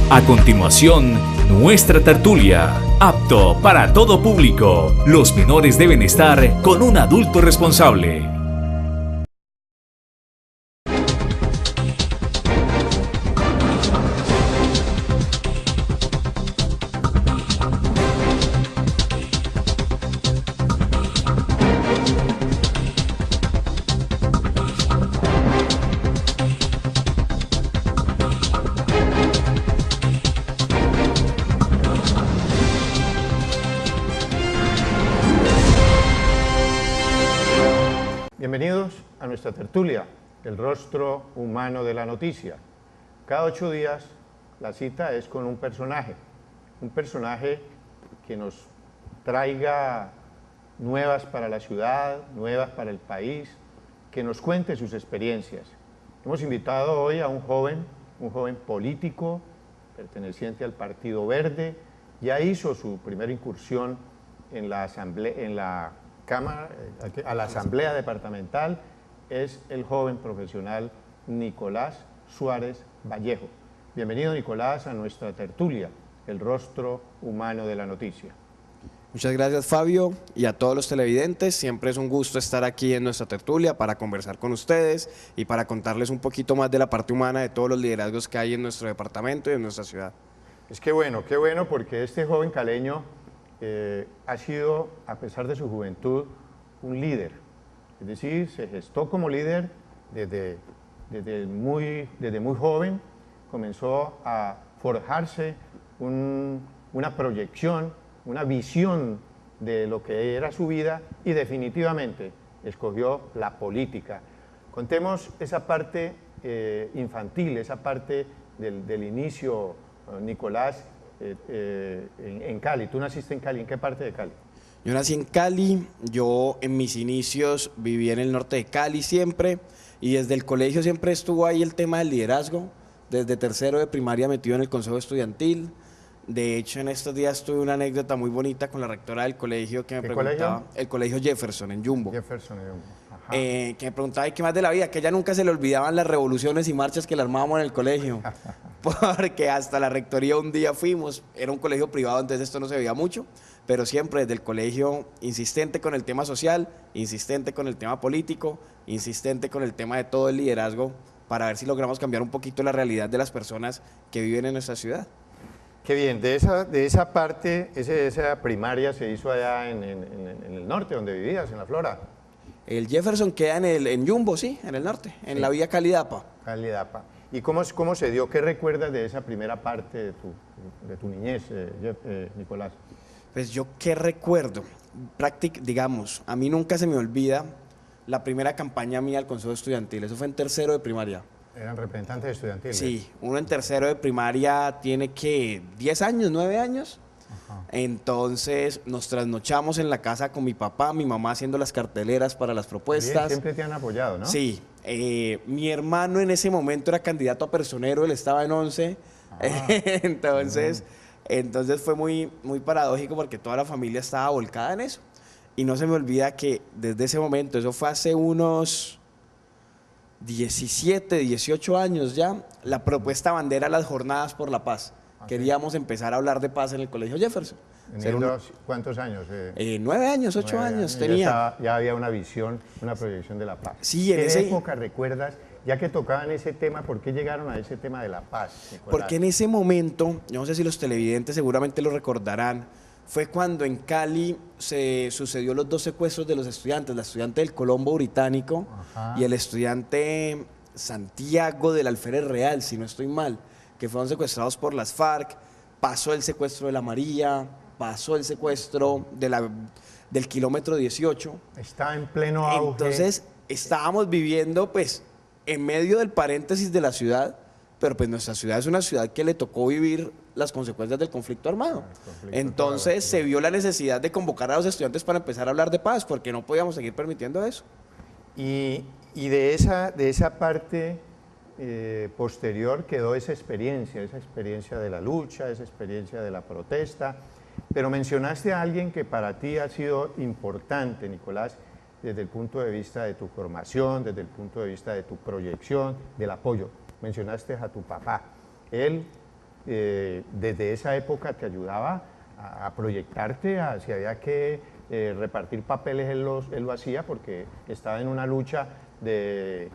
A continuación, nuestra tertulia, apto para todo público. Los menores deben estar con un adulto responsable. Bienvenidos a nuestra tertulia, el rostro humano de la noticia. Cada 8 días la cita es con un personaje que nos traiga nuevas para la ciudad, nuevas para el país, que nos cuente sus experiencias. Hemos invitado hoy a un joven político, perteneciente al Partido Verde, ya hizo su primera incursión en la Asamblea Departamental, es el joven profesional Nicolás Suárez Vallejo. Bienvenido, Nicolás, a nuestra tertulia, el rostro humano de la noticia. Muchas gracias, Fabio, y a todos los televidentes. Siempre es un gusto estar aquí en nuestra tertulia para conversar con ustedes y para contarles un poquito más de la parte humana de todos los liderazgos que hay en nuestro departamento y en nuestra ciudad. Es que bueno, qué bueno, porque este joven caleño ha sido, a pesar de su juventud, un líder. Es decir, se gestó como líder desde muy joven, comenzó a forjarse una proyección, una visión de lo que era su vida y definitivamente escogió la política. Contemos esa parte infantil, esa parte del inicio, Nicolás, en Cali. Tú naciste en Cali. ¿En qué parte de Cali? Yo nací en Cali, yo en mis inicios viví en el norte de Cali siempre, y desde el colegio siempre estuvo ahí el tema del liderazgo, desde tercero de primaria metido en el consejo estudiantil. De hecho, en estos días tuve una anécdota muy bonita con la rectora del colegio que me preguntaba, colegio? El colegio Jefferson en Jumbo. Jefferson en Jumbo. Ajá. Que me preguntaba qué más de la vida, que a ella nunca se le olvidaban las revoluciones y marchas que le armábamos en el colegio, porque hasta la rectoría un día fuimos, era un colegio privado, entonces esto no se veía mucho, pero siempre desde el colegio insistente con el tema social, insistente con el tema político, insistente con el tema de todo el liderazgo, para ver si logramos cambiar un poquito la realidad de las personas que viven en nuestra ciudad. Qué bien, de esa parte, esa primaria se hizo allá en el norte, donde vivías, en la Flora. El Jefferson queda en Jumbo, sí, en el norte, en la vía Cali-Dapa. Cali-Dapa. ¿Y cómo se dio? ¿Qué recuerdas de esa primera parte de tu niñez, Nicolás? Pues yo qué recuerdo, digamos, a mí nunca se me olvida la primera campaña mía al Consejo Estudiantil, eso fue en tercero de primaria. ¿Eran representantes estudiantiles? Sí, uno en tercero de primaria tiene que 10 años, 9 años. Ajá. Entonces nos trasnochamos en la casa con mi papá, mi mamá haciendo las carteleras para las propuestas. Bien, siempre te han apoyado, ¿no? Sí, mi hermano en ese momento era candidato a personero, él estaba en 11, entonces fue muy paradójico porque toda la familia estaba volcada en eso. Y no se me olvida que desde ese momento, eso fue hace unos 17, 18 años ya, la propuesta bandera las jornadas por la paz. Queríamos empezar a hablar de paz en el Colegio Jefferson. ¿Cuántos años? 9 años, 8 años tenía. Ya había una visión, una proyección de la paz. Sí, ¿Qué época recuerdas, ya que tocaban ese tema, por qué llegaron a ese tema de la paz, Nicolás? Porque en ese momento, yo no sé si los televidentes seguramente lo recordarán, fue cuando en Cali se sucedió los 2 secuestros de los estudiantes, la estudiante del Colombo Británico y el estudiante Santiago del Alférez Real, si no estoy mal, que fueron secuestrados por las FARC. Pasó el secuestro de la María, pasó el secuestro del kilómetro 18. Está en pleno auge. Entonces estábamos viviendo pues en medio del paréntesis de la ciudad, pero pues nuestra ciudad es una ciudad que le tocó vivir las consecuencias del conflicto armado. Entonces se vio la necesidad de convocar a los estudiantes para empezar a hablar de paz, porque no podíamos seguir permitiendo eso. Y de esa parte posterior quedó esa experiencia de la lucha, esa experiencia de la protesta. Pero mencionaste a alguien que para ti ha sido importante, Nicolás, desde el punto de vista de tu formación, desde el punto de vista de tu proyección, del apoyo. Mencionaste a tu papá. Él desde esa época te ayudaba a proyectarte, a si había que repartir papeles, él lo hacía porque estaba en una lucha de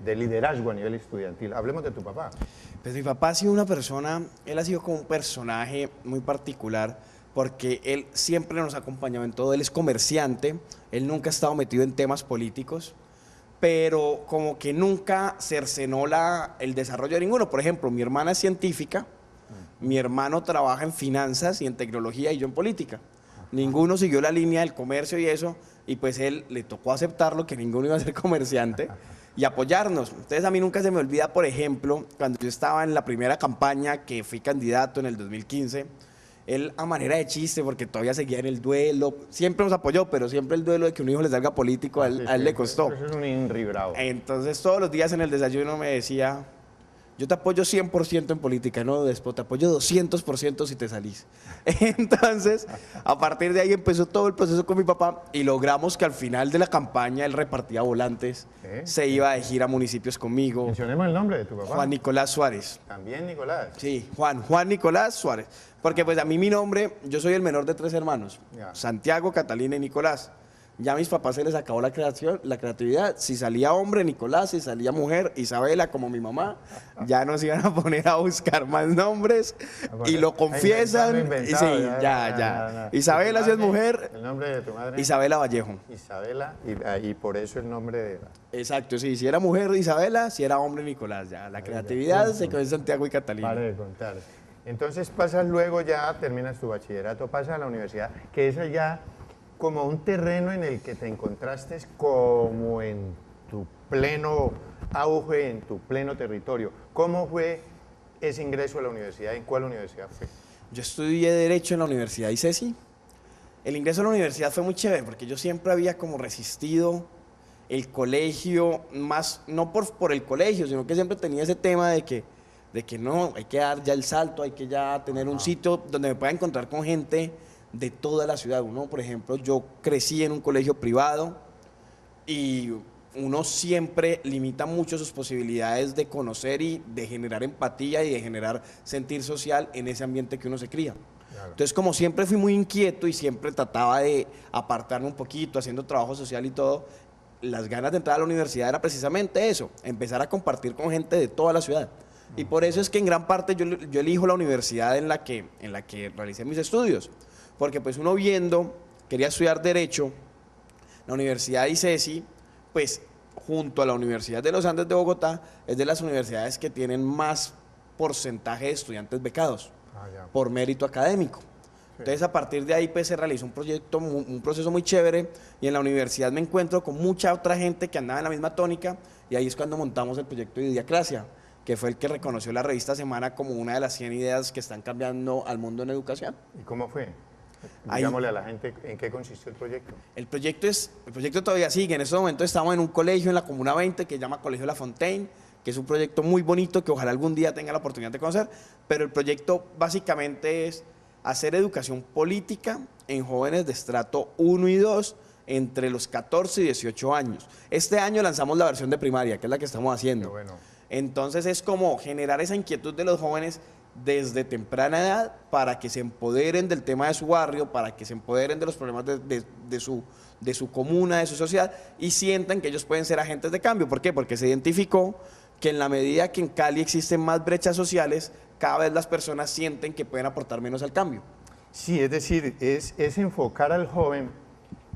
liderazgo a nivel estudiantil. Hablemos de tu papá. Pues mi papá ha sido una persona, él ha sido como un personaje muy particular porque él siempre nos ha acompañado en todo. Él es comerciante, él nunca ha estado metido en temas políticos, pero como que nunca cercenó el desarrollo de ninguno. Por ejemplo, mi hermana es científica, mi hermano trabaja en finanzas y en tecnología y yo en política. Ninguno siguió la línea del comercio y eso, y pues él le tocó aceptarlo, que ninguno iba a ser comerciante, y apoyarnos. Entonces a mí nunca se me olvida, por ejemplo, cuando yo estaba en la primera campaña que fui candidato en el 2015, él a manera de chiste, porque todavía seguía en el duelo, siempre nos apoyó, pero siempre el duelo de que un hijo le salga político, a él le costó. Eso es un INRI bravo. Entonces todos los días en el desayuno me decía: yo te apoyo 100% en política, no, Despo, te apoyo 200% si te salís. Entonces, a partir de ahí empezó todo el proceso con mi papá y logramos que al final de la campaña él repartía volantes, se iba de gira a municipios conmigo. Mencionemos el nombre de tu papá. Juan Nicolás Suárez. También Nicolás. Sí, Juan Nicolás Suárez. Porque pues a mí mi nombre, yo soy el menor de 3 hermanos, Santiago, Catalina y Nicolás. Ya a mis papás se les acabó la creatividad. Si salía hombre, Nicolás; si salía mujer, Isabela, como mi mamá. Ya nos iban a poner a buscar más nombres y lo confiesan. Y sí, ya. Isabela, si es mujer. ¿El nombre de tu madre? Isabela Vallejo. Isabela, y por eso el nombre de la... Exacto, sí. Si era mujer, Isabela; si era hombre, Nicolás. Ya, la creatividad se quedó en Santiago y Catalina. Pare de contar. Entonces pasas luego, ya terminas tu bachillerato, pasas a la universidad, que es ya como un terreno en el que te encontraste como en tu pleno auge, en tu pleno territorio. ¿Cómo fue ese ingreso a la universidad? ¿En cuál universidad fue? Yo estudié Derecho en la Universidad ICESI. El ingreso a la universidad fue muy chévere porque yo siempre había como resistido el colegio, más no por el colegio, sino que siempre tenía ese tema de que no, hay que dar ya el salto, hay que ya tener un sitio donde me pueda encontrar con gente de toda la ciudad. Uno, por ejemplo, yo crecí en un colegio privado y uno siempre limita mucho sus posibilidades de conocer y de generar empatía y de generar sentir social en ese ambiente que uno se cría. Claro. Entonces, como siempre fui muy inquieto y siempre trataba de apartarme un poquito, haciendo trabajo social y todo, las ganas de entrar a la universidad era precisamente eso, empezar a compartir con gente de toda la ciudad. Y por eso es que en gran parte yo elijo la universidad en la que realicé mis estudios. Porque pues uno quería estudiar Derecho, la Universidad de ICESI, pues junto a la Universidad de los Andes de Bogotá, es de las universidades que tienen más porcentaje de estudiantes becados por mérito académico. Entonces a partir de ahí pues se realizó un proceso muy chévere, y en la universidad me encuentro con mucha otra gente que andaba en la misma tónica, y ahí es cuando montamos el proyecto de Idiacracia, que fue el que reconoció la revista Semana como una de las 100 ideas que están cambiando al mundo en educación. ¿Y cómo fue? Digámosle a la gente en qué consistió el proyecto. El proyecto todavía sigue. En este momento estamos en un colegio en la Comuna 20 que se llama Colegio La Fontaine, que es un proyecto muy bonito que ojalá algún día tenga la oportunidad de conocer, pero el proyecto básicamente es hacer educación política en jóvenes de estrato 1 y 2 entre los 14 y 18 años. Este año lanzamos la versión de primaria, que es la que estamos haciendo. Qué bueno. Entonces es como generar esa inquietud de los jóvenes desde temprana edad para que se empoderen del tema de su barrio, para que se empoderen de los problemas de su comuna, de su sociedad, y sientan que ellos pueden ser agentes de cambio. ¿Por qué? Porque se identificó que en la medida que en Cali existen más brechas sociales, cada vez las personas sienten que pueden aportar menos al cambio. Sí, es decir, es enfocar al joven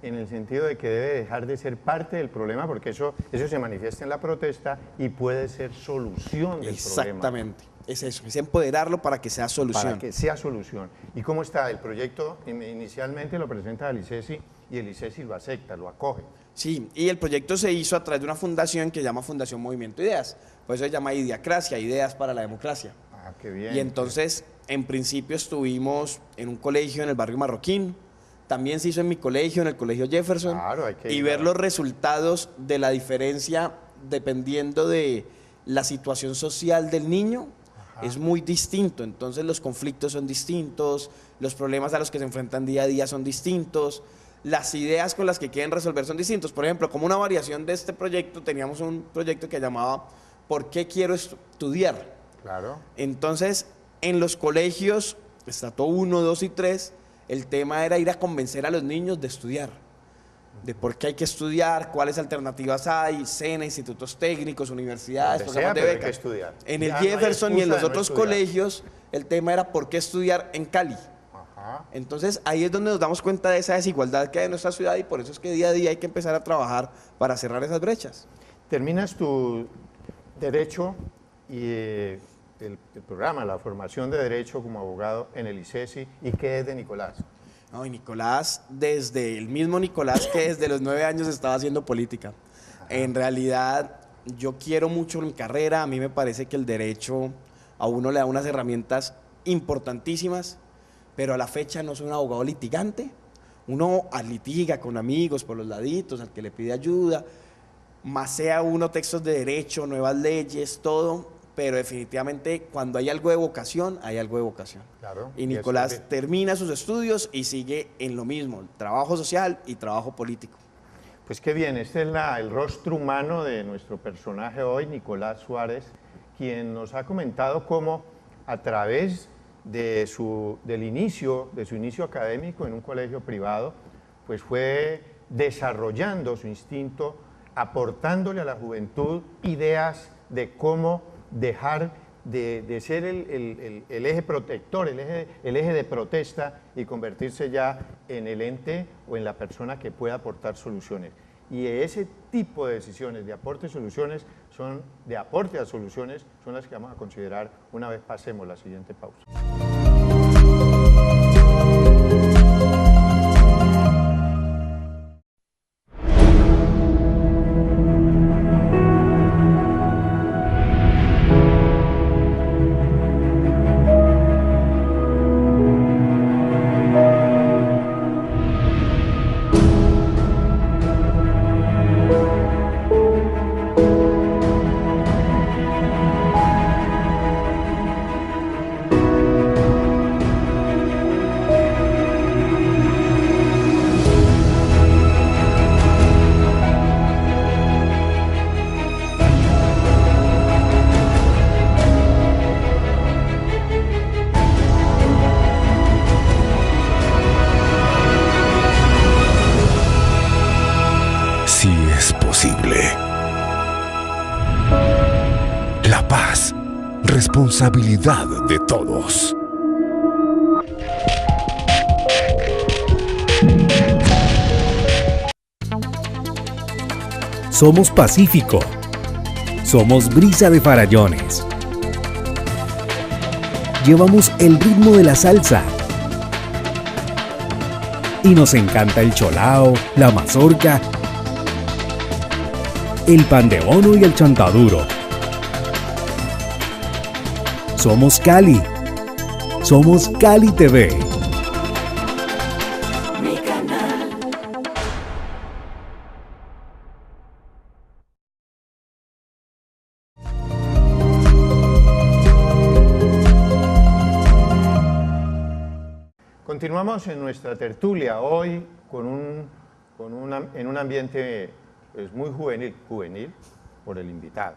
en el sentido de que debe dejar de ser parte del problema, porque eso se manifiesta en la protesta y puede ser solución del problema. Exactamente, es eso, es empoderarlo para que sea solución. Para que sea solución. ¿Y cómo está? El proyecto inicialmente lo presenta al ICESI y el ICESI lo acepta, lo acoge. Sí, y el proyecto se hizo a través de una fundación que se llama Fundación Movimiento Ideas, por eso se llama Idiacracia, Ideas para la Democracia. Ah, qué bien. Y entonces, en principio estuvimos en un colegio en el barrio Marroquín, también se hizo en mi colegio, en el Colegio Jefferson, claro, hay que y ver los resultados de la diferencia dependiendo de la situación social del niño. Ajá. Es muy distinto, entonces los conflictos son distintos, los problemas a los que se enfrentan día a día son distintos, las ideas con las que quieren resolver son distintos. Por ejemplo, como una variación de este proyecto, teníamos un proyecto que llamaba ¿Por qué quiero estudiar? Claro. Entonces, En los colegios, estrato 1, 2 y 3, el tema era ir a convencer a los niños de estudiar, de por qué hay que estudiar, cuáles alternativas hay, SENA, institutos técnicos, universidades, Donde sea, programas de pero hay que becas. estudiar. En el Ya no hay Jefferson y en excusa los de no otros estudiar. colegios, el tema era por qué estudiar en Cali. Ajá. Entonces ahí es donde nos damos cuenta de esa desigualdad que hay en nuestra ciudad, y por eso es que día a día hay que empezar a trabajar para cerrar esas brechas. Terminas tu derecho y el programa, la formación de derecho como abogado en el ICESI. ¿Y qué es de Nicolás? No, y Nicolás, desde el mismo Nicolás que desde los 9 años estaba haciendo política. En realidad, yo quiero mucho mi carrera. A mí me parece que el derecho a uno le da unas herramientas importantísimas, pero a la fecha no soy un abogado litigante. Uno litiga con amigos por los laditos, al que le pide ayuda, masea uno textos de derecho, nuevas leyes, todo, pero definitivamente cuando hay algo de vocación, hay algo de vocación. Claro. Y eso Nicolás es termina sus estudios y sigue en lo mismo, trabajo social y trabajo político. Pues qué bien, este es el rostro humano de nuestro personaje hoy, Nicolás Suárez, quien nos ha comentado cómo a través de del inicio, de su inicio académico en un colegio privado, pues fue desarrollando su instinto, aportándole a la juventud ideas de cómo dejar de ser el eje protector, el eje de protesta, y convertirse ya en el ente o en la persona que pueda aportar soluciones. Y ese tipo de decisiones de aporte a soluciones son las que vamos a considerar una vez pasemos la siguiente pausa. Sí es posible. La paz, responsabilidad de todos. Somos Pacífico. Somos Brisa de Farallones. Llevamos el ritmo de la salsa. Y nos encanta el cholao, la mazorca, el pan de bono y el chontaduro. Somos Cali. Somos Cali TV. Continuamos en nuestra tertulia hoy en un ambiente pues, muy juvenil por el invitado.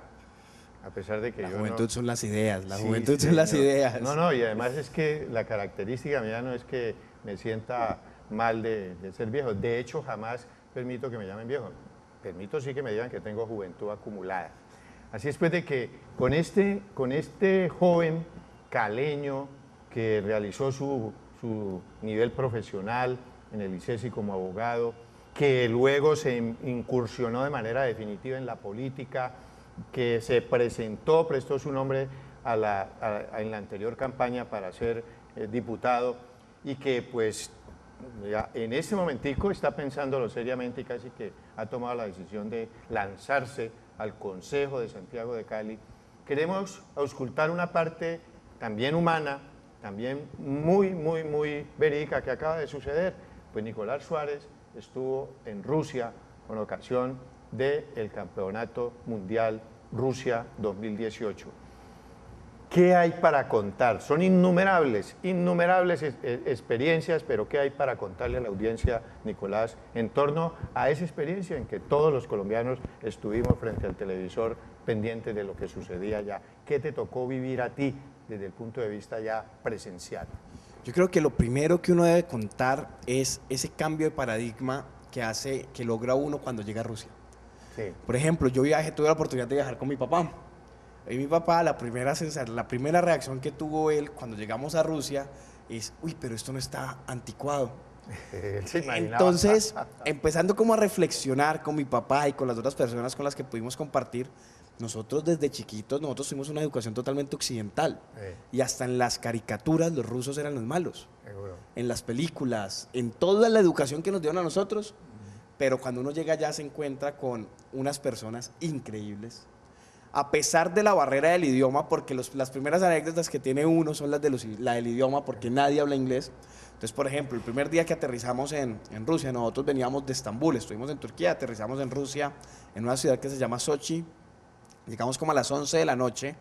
A pesar de que La yo juventud no, son las ideas, la Sí, juventud son las señor. ideas. No, y además es que la característica mía no es que me sienta mal de ser viejo. De hecho, jamás permito que me llamen viejo. Permito sí que me digan que tengo juventud acumulada. Así es pues de que con este joven caleño que realizó su nivel profesional en el ICESI como abogado, que luego se incursionó de manera definitiva en la política, que se prestó su nombre en la anterior campaña para ser diputado, y que pues ya en ese momentico está pensándolo seriamente y casi que ha tomado la decisión de lanzarse al Consejo de Santiago de Cali. Queremos auscultar una parte también humana, también muy verídica que acaba de suceder. Pues Nicolás Suárez estuvo en Rusia con ocasión del Campeonato Mundial Rusia 2018. ¿Qué hay para contar? Son innumerables experiencias, pero ¿qué hay para contarle a la audiencia, Nicolás, en torno a esa experiencia en que todos los colombianos estuvimos frente al televisor pendientes de lo que sucedía allá? ¿Qué te tocó vivir a ti desde el punto de vista ya presencial? Yo creo que lo primero que uno debe contar es ese cambio de paradigma que logra uno cuando llega a Rusia. Sí. Por ejemplo, tuve la oportunidad de viajar con mi papá. Y mi papá, la primera reacción que tuvo él cuando llegamos a Rusia es, uy, pero esto no está anticuado. Él se imaginaba. Entonces, empezando como a reflexionar con mi papá y con las otras personas con las que pudimos compartir, nosotros desde chiquitos, nosotros tuvimos una educación totalmente occidental. Y hasta en las caricaturas los rusos eran los malos. Seguro. En las películas, en toda la educación que nos dieron a nosotros. Pero cuando uno llega allá se encuentra con unas personas increíbles. A pesar de la barrera del idioma, porque las primeras anécdotas que tiene uno son la del idioma, porque nadie habla inglés. Entonces, por ejemplo, el primer día que aterrizamos en Rusia, nosotros veníamos de Estambul, estuvimos en Turquía, aterrizamos en Rusia, en una ciudad que se llama Sochi. Llegamos como a las 11 de la noche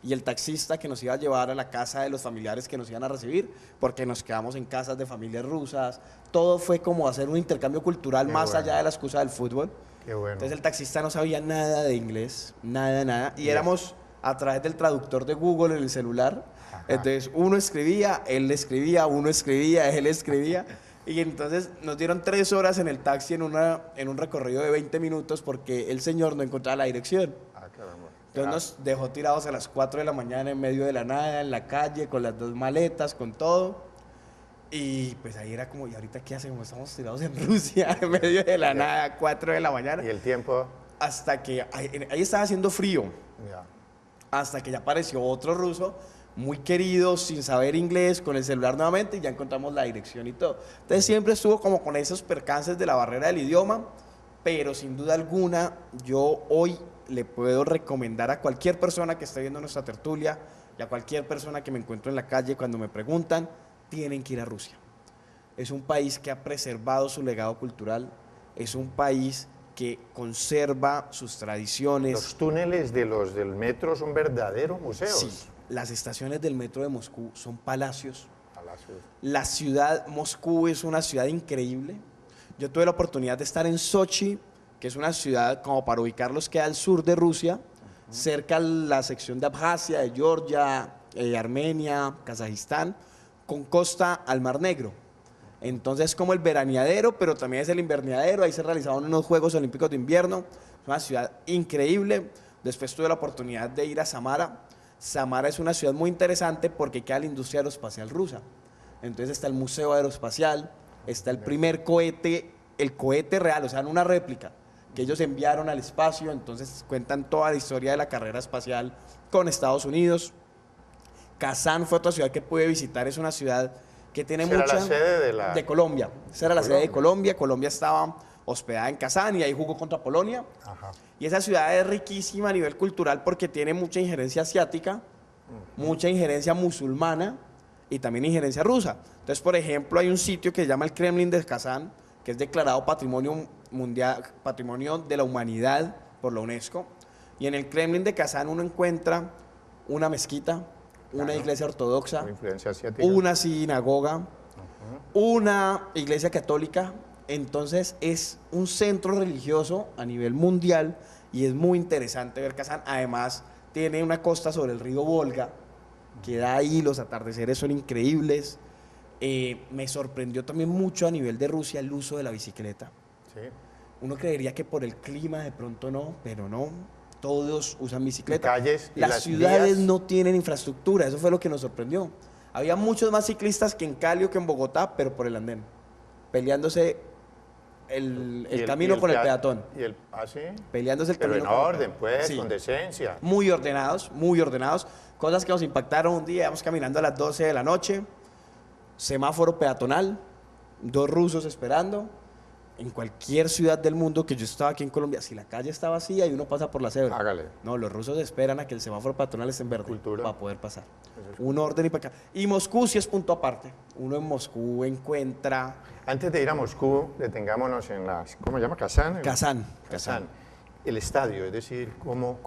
y el taxista que nos iba a llevar a la casa de los familiares que nos iban a recibir, porque nos quedamos en casas de familias rusas, todo fue como hacer un intercambio cultural más allá de la excusa del fútbol. Qué bueno. Entonces el taxista no sabía nada de inglés, nada, y éramos a través del traductor de Google en el celular. Ajá. Entonces uno escribía, él le escribía, uno escribía, él escribía. Y entonces nos dieron 3 horas en el taxi en un recorrido de 20 minutos porque el señor no encontraba la dirección. Entonces nos dejó tirados a las 4 de la mañana en medio de la nada, en la calle, con las 2 maletas, con todo. Y pues ahí era como, ¿y ahorita qué hacemos? Estamos tirados en Rusia, en medio de la nada, 4 de la mañana. ¿Y el tiempo? Hasta que ahí estaba haciendo frío. Ya. Hasta que ya apareció otro ruso, muy querido, sin saber inglés, con el celular nuevamente, y ya encontramos la dirección y todo. Entonces siempre estuvo como con esos percances de la barrera del idioma, pero sin duda alguna, yo hoy le puedo recomendar a cualquier persona que esté viendo nuestra tertulia y a cualquier persona que me encuentro en la calle cuando me preguntan, tienen que ir a Rusia. Es un país que ha preservado su legado cultural, es un país que conserva sus tradiciones. Los túneles del metro son verdaderos museos. Sí, las estaciones del metro de Moscú son palacios. La ciudad, Moscú, es una ciudad increíble. Yo tuve la oportunidad de estar en Sochi, que es una ciudad, como para ubicarlos, que al sur de Rusia, cerca a la sección de Abjasia, de Georgia, Armenia, Kazajistán, con costa al Mar Negro. Entonces es como el veraneadero, pero también es el inverniadero. Ahí se realizaban unos Juegos Olímpicos de Invierno. Es una ciudad increíble. Después tuve la oportunidad de ir a Samara. Samara es una ciudad muy interesante porque queda la industria aeroespacial rusa. Entonces está el Museo Aeroespacial, está el primer cohete, el cohete real, o sea, no una réplica, que ellos enviaron al espacio. Entonces cuentan toda la historia de la carrera espacial con Estados Unidos. Kazán fue otra ciudad que pude visitar, es una ciudad que tiene mucha... ¿Era la sede de Colombia. Esa era la sede de Colombia. Colombia estaba hospedada en Kazán y ahí jugó contra Polonia. Ajá. Y esa ciudad es riquísima a nivel cultural porque tiene mucha injerencia asiática, mucha injerencia musulmana y también injerencia rusa. Entonces, por ejemplo, hay un sitio que se llama el Kremlin de Kazán, que es declarado Patrimonio Mundial, Patrimonio de la Humanidad por la UNESCO. Y en el Kremlin de Kazán uno encuentra una mezquita, una iglesia ortodoxa, una sinagoga, una iglesia católica. Entonces es un centro religioso a nivel mundial y es muy interesante ver Kazán. Además tiene una costa sobre el río Volga que da ahí, los atardeceres son increíbles. Me sorprendió también mucho a nivel de Rusia el uso de la bicicleta. Sí. Uno creería que por el clima de pronto no, pero no. Todos usan bicicleta. Calles y las ciudades no tienen infraestructura, eso fue lo que nos sorprendió. Había muchos más ciclistas que en Cali o que en Bogotá, pero por el andén, peleándose el camino con el peatón. ¿Sí? Peleándose el pero camino. En orden, pues, sí. Con decencia. Muy ordenados, muy ordenados. Cosas que nos impactaron un día, íbamos caminando a las 12 de la noche, semáforo peatonal, 2 rusos esperando. En cualquier ciudad del mundo que yo estaba aquí en Colombia, si la calle está vacía y uno pasa por la cebra. Hágale. No, los rusos esperan a que el semáforo peatonal esté en verde para poder pasar. Un orden y para acá. Y Moscú sí es punto aparte. Uno en Moscú encuentra... Antes de ir a Moscú, detengámonos en la... ¿Cómo se llama? ¿Kazán? Kazán. El estadio, es decir, ¿cómo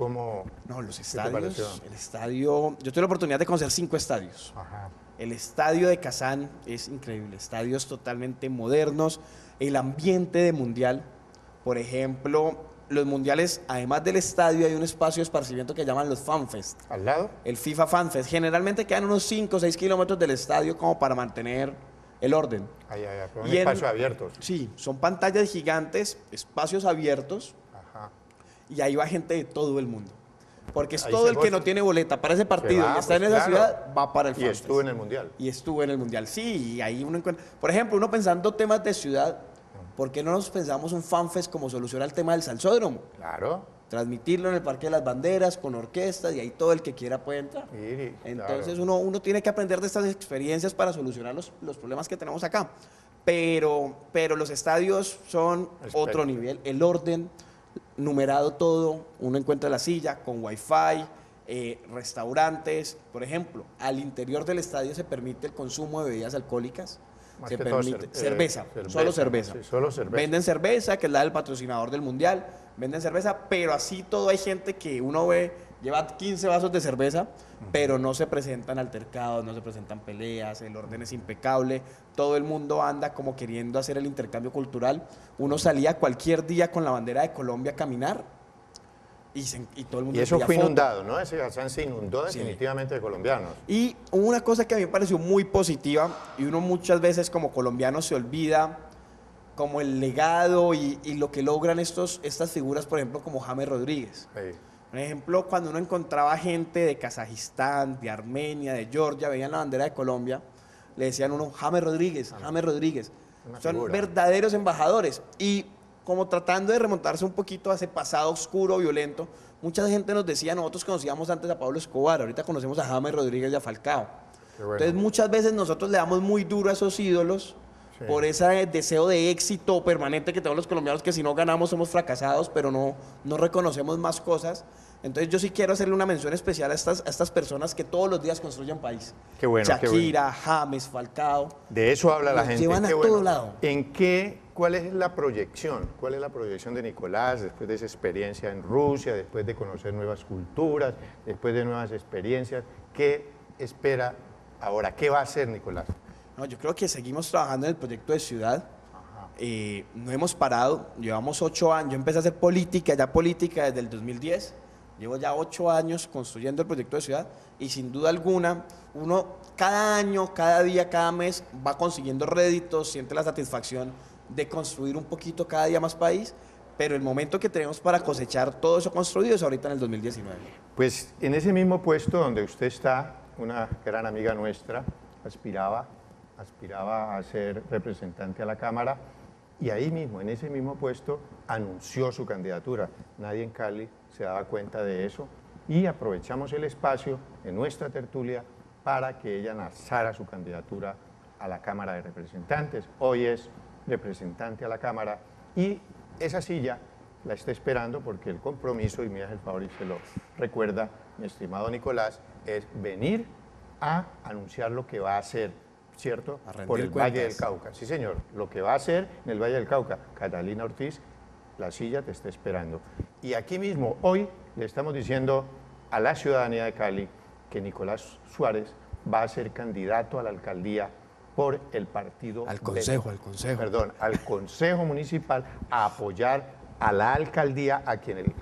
No, los estadios... El estadio... Yo tuve la oportunidad de conocer 5 estadios. Ajá. El estadio de Kazán es increíble. Estadios totalmente modernos. El ambiente de mundial, por ejemplo, los mundiales, además del estadio, hay un espacio de esparcimiento que llaman los FanFest. ¿Al lado? El FIFA FanFest. Generalmente quedan unos 5 o 6 kilómetros del estadio como para mantener el orden. Pero un Y en- espacio abierto. Sí, son pantallas gigantes, espacios abiertos, Ajá. y ahí va gente de todo el mundo. Porque es Ahí todo se el que goza. no tiene boleta para ese partido va, y está pues, en esa claro. ciudad, va para el Y FanFest. estuvo en el Mundial. Y estuvo en el Mundial. Sí, y ahí uno encuentra... Por ejemplo, uno pensando temas de ciudad, ¿por qué no nos pensamos un FanFest como solución al tema del salsódromo? Claro. Transmitirlo en el Parque de las Banderas, con orquestas, y ahí todo el que quiera puede entrar. Sí, Entonces claro. uno tiene que aprender de estas experiencias para solucionar los problemas que tenemos acá. Pero los estadios son otro nivel. El orden, numerado todo, uno encuentra la silla con wifi, restaurantes. Por ejemplo, al interior del estadio se permite el consumo de bebidas alcohólicas. Más Se que todo permite cerveza, solo cerveza. Sí, solo cerveza. Venden cerveza, que es la del patrocinador del mundial. Venden cerveza, pero así todo hay gente que uno ve, lleva 15 vasos de cerveza, pero no se presentan altercados, no se presentan peleas, el orden es impecable, todo el mundo anda como queriendo hacer el intercambio cultural. Uno salía cualquier día con la bandera de Colombia a caminar y todo el mundo Y eso pedía fue foto. inundado, ¿no? Ese Gazán se inundó Sí. definitivamente de colombianos. Y una cosa que a mí me pareció muy positiva, y uno muchas veces como colombiano se olvida como el legado y lo que logran estas figuras, por ejemplo, como James Rodríguez. Sí. Por ejemplo, cuando uno encontraba gente de Kazajistán, de Armenia, de Georgia, veían la bandera de Colombia, le decían uno, James Rodríguez, James Rodríguez. Una Son figura. verdaderos embajadores. Y como tratando de remontarse un poquito a ese pasado oscuro, violento, mucha gente nos decía, nosotros conocíamos antes a Pablo Escobar, ahorita conocemos a James Rodríguez y a Falcao. Qué bueno. Entonces muchas veces nosotros le damos muy duro a esos ídolos Sí. por ese deseo de éxito permanente que tenemos los colombianos, que si no ganamos somos fracasados, pero no reconocemos más cosas. Entonces yo sí quiero hacerle una mención especial a estas personas que todos los días construyen país. Qué bueno, qué Shakira, James, Falcao. De eso habla la Nos gente. llevan a Qué todo lado. ¿Cuál es la proyección? ¿Cuál es la proyección de Nicolás después de esa experiencia en Rusia, después de conocer nuevas culturas, después de nuevas experiencias? ¿Qué espera ahora? ¿Qué va a hacer Nicolás? No, yo creo que seguimos trabajando en el proyecto de ciudad. No hemos parado, llevamos 8 años. Yo empecé a hacer política desde el 2010. Llevo ya 8 años construyendo el proyecto de ciudad y sin duda alguna, uno cada año, cada día, cada mes va consiguiendo réditos, siente la satisfacción de construir un poquito cada día más país, pero el momento que tenemos para cosechar todo eso construido es ahorita en el 2019. Pues en ese mismo puesto donde usted está, una gran amiga nuestra aspiraba a ser representante a la Cámara y ahí mismo, en ese mismo puesto, anunció su candidatura. Nadie en Cali se daba cuenta de eso y aprovechamos el espacio en nuestra tertulia para que ella lanzara su candidatura a la Cámara de Representantes. Hoy es representante a la Cámara y esa silla la está esperando porque el compromiso, y me hace el favor y se lo recuerda mi estimado Nicolás, es venir a anunciar lo que va a hacer, ¿cierto? A rendir Por el cuentas. Valle del Cauca. Sí, señor, lo que va a hacer en el Valle del Cauca. Catalina Ortiz, la silla te está esperando. Y aquí mismo, hoy, le estamos diciendo a la ciudadanía de Cali que Nicolás Suárez va a ser candidato a la alcaldía por el partido... Al consejo, al consejo. Perdón, al Consejo Municipal a apoyar a la alcaldía, a quien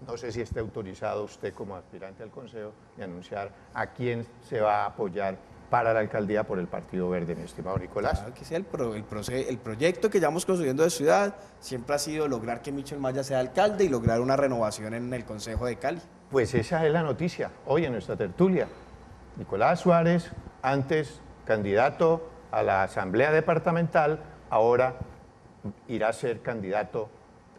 no sé si esté autorizado usted como aspirante al Consejo de anunciar a quién se va a apoyar para la alcaldía por el Partido Verde, mi estimado Nicolás. Claro que sí, el proyecto que llevamos construyendo de ciudad siempre ha sido lograr que Michel Maya sea alcalde y lograr una renovación en el Consejo de Cali. Pues esa es la noticia hoy en nuestra tertulia. Nicolás Suárez, antes candidato a la Asamblea Departamental, ahora irá a ser candidato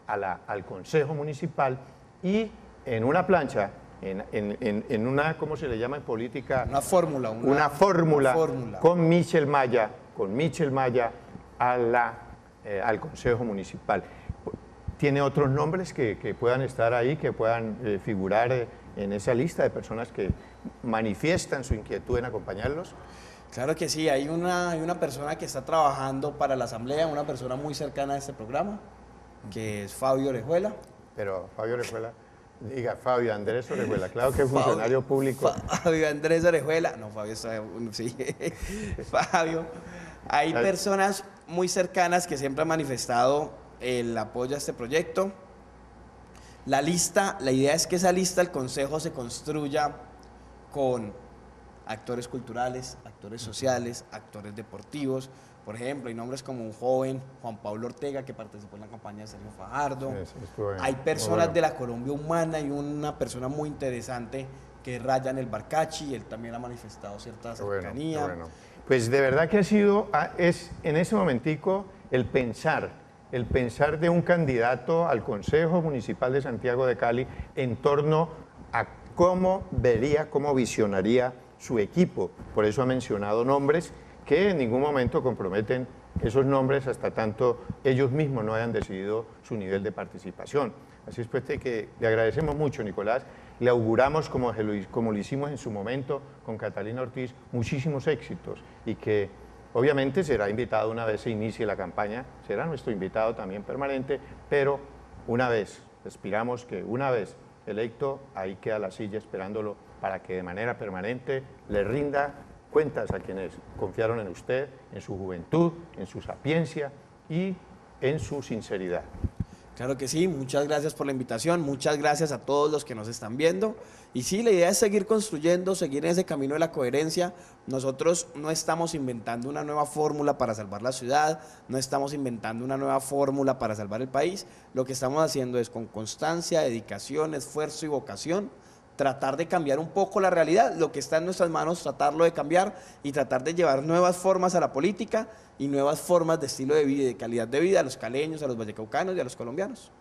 al Consejo Municipal y en una plancha, en una, ¿cómo se le llama en política? Una fórmula. Una fórmula con Michel Maya al Consejo Municipal. ¿Tiene otros nombres que puedan estar ahí, que puedan figurar en esa lista de personas que manifiestan su inquietud en acompañarlos? Claro que sí, hay una persona que está trabajando para la Asamblea, una persona muy cercana a este programa, que es Fabio Orejuela. Pero Fabio Orejuela, diga Fabio Andrés Orejuela, claro que es funcionario público. Fabio Andrés Orejuela, no, Fabio está, sí, Fabio. Hay personas muy cercanas que siempre han manifestado el apoyo a este proyecto. La lista, la idea es que esa lista del consejo se construya con actores culturales, actores sociales, actores deportivos. Por ejemplo, hay nombres como un joven, Juan Pablo Ortega, que participó en la campaña de Sergio Fajardo. Hay personas de la Colombia humana y una persona muy interesante que es Ryan El Barcachi, él también ha manifestado cierta cercanía. Bueno. Pues de verdad que es en ese momentico el pensar de un candidato al Consejo Municipal de Santiago de Cali en torno a cómo vería, cómo visionaría su equipo. Por eso ha mencionado nombres que en ningún momento comprometen esos nombres hasta tanto ellos mismos no hayan decidido su nivel de participación. Así es pues que le agradecemos mucho, Nicolás, le auguramos, como lo hicimos en su momento con Catalina Ortiz, muchísimos éxitos y que obviamente será invitado una vez se inicie la campaña, será nuestro invitado también permanente, pero una vez, aspiramos que una vez electo, ahí queda la silla esperándolo para que de manera permanente le rinda cuentas a quienes confiaron en usted, en su juventud, en su sapiencia y en su sinceridad. Claro que sí, muchas gracias por la invitación, muchas gracias a todos los que nos están viendo. Y sí, la idea es seguir construyendo, seguir en ese camino de la coherencia. Nosotros no estamos inventando una nueva fórmula para salvar la ciudad, no estamos inventando una nueva fórmula para salvar el país. Lo que estamos haciendo es con constancia, dedicación, esfuerzo y vocación, tratar de cambiar un poco la realidad, lo que está en nuestras manos, tratarlo de cambiar y tratar de llevar nuevas formas a la política y nuevas formas de estilo de vida y de calidad de vida a los caleños, a los vallecaucanos y a los colombianos.